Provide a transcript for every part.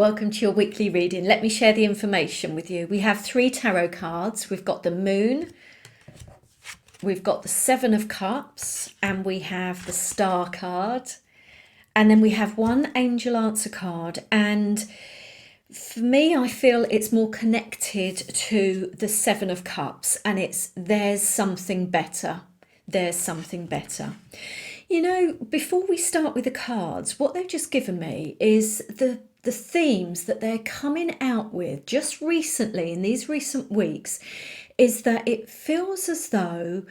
welcome to your weekly reading. Let me share the information with you. We have 3 tarot cards. We've got the Moon, we've got the Seven of Cups, and we have the Star card. And then we have one Angel Answer card. And for me, I feel it's more connected to the Seven of Cups, and it's there's something better. There's something better. You know, before we start with the cards, what they've just given me is the themes that they're coming out with just recently in these recent weeks is that it feels as though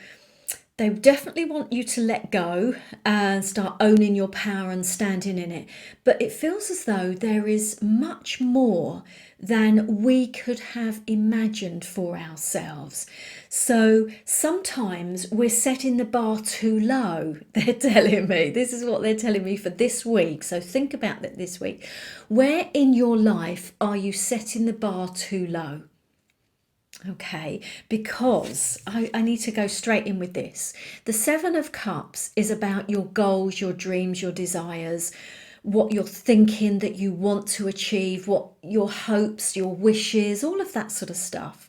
they definitely want you to let go and start owning your power and standing in it. But it feels as though there is much more than we could have imagined for ourselves. So sometimes we're setting the bar too low. They're telling me, this is what they're telling me for this week. So think about that this week. Where in your life are you setting the bar too low? Okay, because I need to go straight in with this. The Seven of Cups is about your goals, your dreams, your desires, what you're thinking that you want to achieve, what your hopes, your wishes, all of that sort of stuff.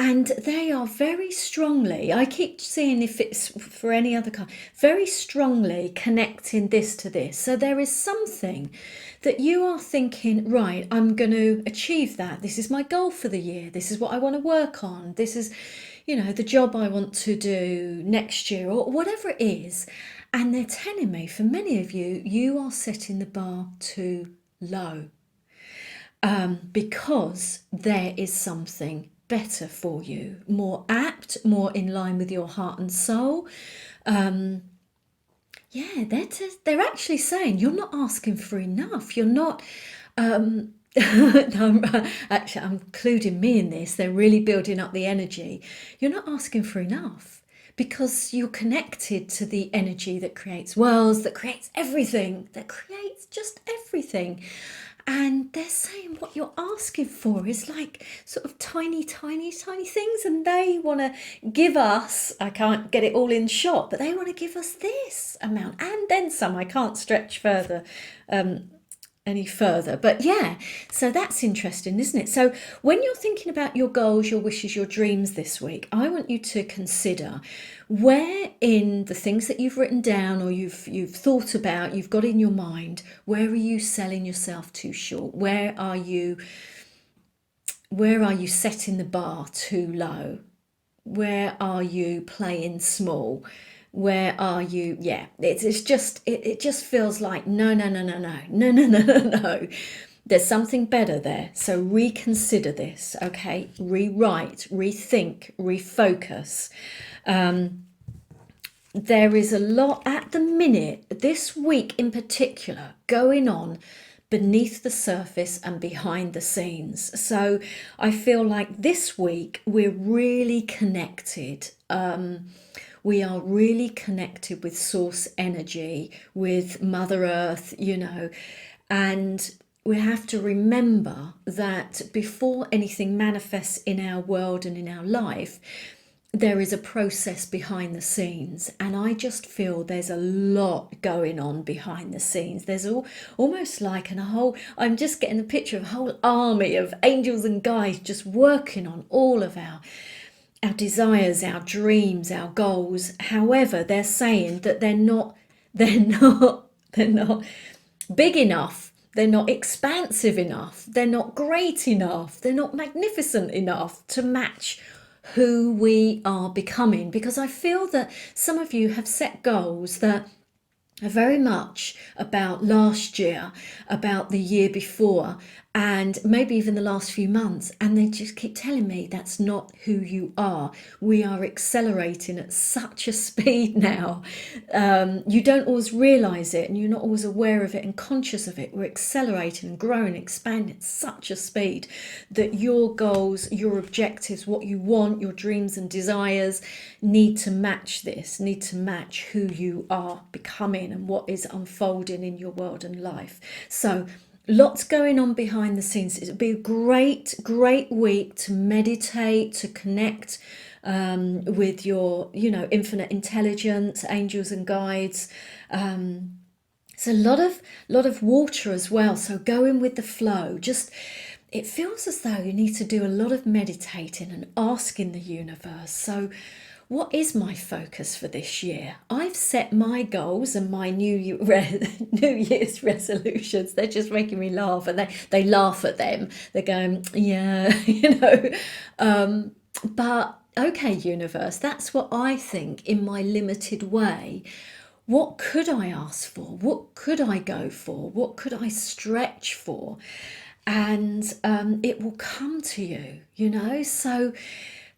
And they are very strongly, I keep seeing if it's for any other card, very strongly connecting this to this. So there is something that you are thinking, right, I'm going to achieve that. This is my goal for the year. This is what I want to work on. This is, you know, the job I want to do next year or whatever it is. And they're telling me, for many of you, you are setting the bar too low because there is something better for you, more apt, more in line with your heart and soul. Yeah, they're actually saying you're not asking for enough. You're not. No, actually, I'm including me in this. They're really building up the energy. You're not asking for enough because you're connected to the energy that creates worlds, that creates everything, that creates just everything. And they're saying what you're asking for is like sort of tiny, tiny, tiny things. And they want to give us, I can't get it all in shot, but they want to give us this amount and then some. I can't stretch further. Any further, but yeah, so that's interesting, isn't it? So when you're thinking about your goals, your wishes, your dreams this week, I want you to consider where in the things that you've written down or you've thought about, you've got in your mind, where are you selling yourself too short? Where are you setting the bar too low? Where are you playing small? Where are you? Yeah, it's just it just feels like no. There's something better there. So reconsider this, okay? Rewrite, rethink, refocus. There is a lot at the minute, this week in particular, going on beneath the surface and behind the scenes. So I feel like this week we're really connected. We are really connected with source energy, with Mother Earth, you know, and we have to remember that before anything manifests in our world and in our life, there is a process behind the scenes, and I just feel there's a lot going on behind the scenes. There's almost like I'm just getting the picture of a whole army of angels and guides just working on all of our desires, our dreams, our goals. However, they're saying that they're not big enough, they're not expansive enough, they're not great enough, they're not magnificent enough to match who we are becoming. Because I feel that some of you have set goals that are very much about last year, about the year before, and maybe even the last few months, and they just keep telling me that's not who you are. We are accelerating at such a speed now. You don't always realize it, and you're not always aware of it and conscious of it. We're accelerating and growing, expanding at such a speed that your goals, your objectives, what you want, your dreams and desires need to match this, need to match who you are becoming and what is unfolding in your world and life. So lots going on behind the scenes. It'll be a great week to meditate, to connect with your, infinite intelligence, angels and guides. It's a lot of water as well, so going with the flow. Just, it feels as though you need to do a lot of meditating and asking the universe. So what is my focus for this year? I've set my goals and my New Year's resolutions. They're just making me laugh, and they laugh at them. They're going, yeah, but okay, universe, that's what I think in my limited way. What could I ask for? What could I go for? What could I stretch for? And it will come to you. So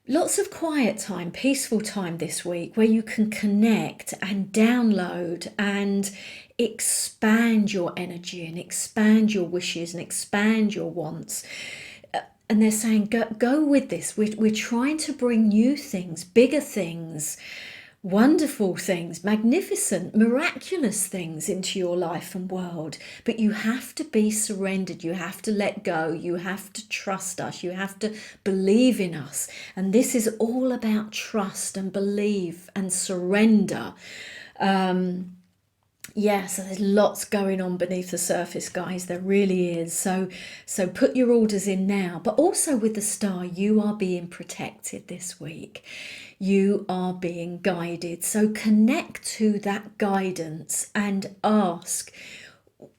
lots of quiet time, peaceful time this week where you can connect and download and expand your energy and expand your wishes and expand your wants. And they're saying, go with this. We're trying to bring new things, bigger things, wonderful things, magnificent, miraculous things into your life and world. But you have to be surrendered. You have to let go. You have to trust us. You have to believe in us. And this is all about trust and believe and surrender. Yeah, so there's lots going on beneath the surface, guys. There really is. So put your orders in now. But also with the star, you are being protected this week. You are being guided. So connect to that guidance and ask,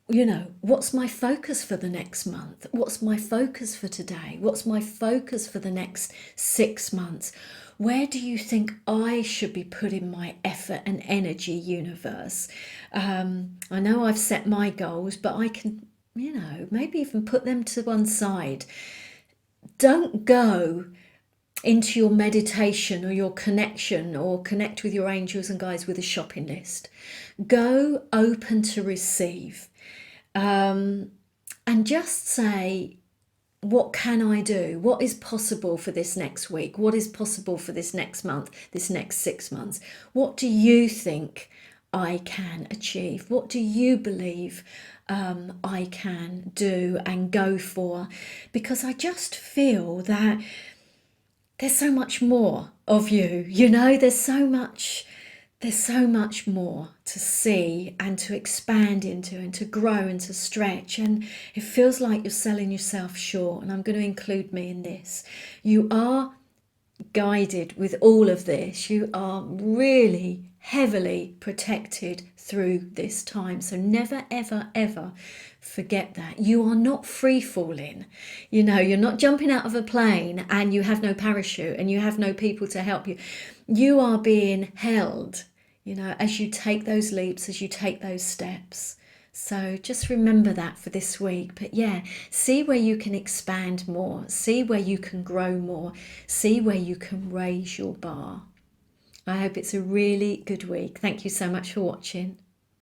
what's my focus for the next month? What's my focus for today? What's my focus for the next 6 months? Where do you think I should be putting my effort and energy, universe? I know I've set my goals, but I can, maybe even put them to one side. Don't go into your meditation or your connection or connect with your angels and guides with a shopping list. Go open to receive. And just say, what can I do? What is possible for this next week? What is possible for this next month, this next 6 months? What do you think I can achieve? What do you believe I can do and go for? Because I just feel that there's so much more of you, there's so much more to see and to expand into and to grow and to stretch. And it feels like you're selling yourself short. And I'm going to include me in this. You are guided with all of this. You are really heavily protected through this time. So never, ever, ever forget that. You are not free falling. You're not jumping out of a plane and you have no parachute and you have no people to help you. You are being held, as you take those leaps, as you take those steps. So just remember that for this week. But yeah, see where you can expand more, see where you can grow more, see where you can raise your bar. I hope it's a really good week. Thank you so much for watching.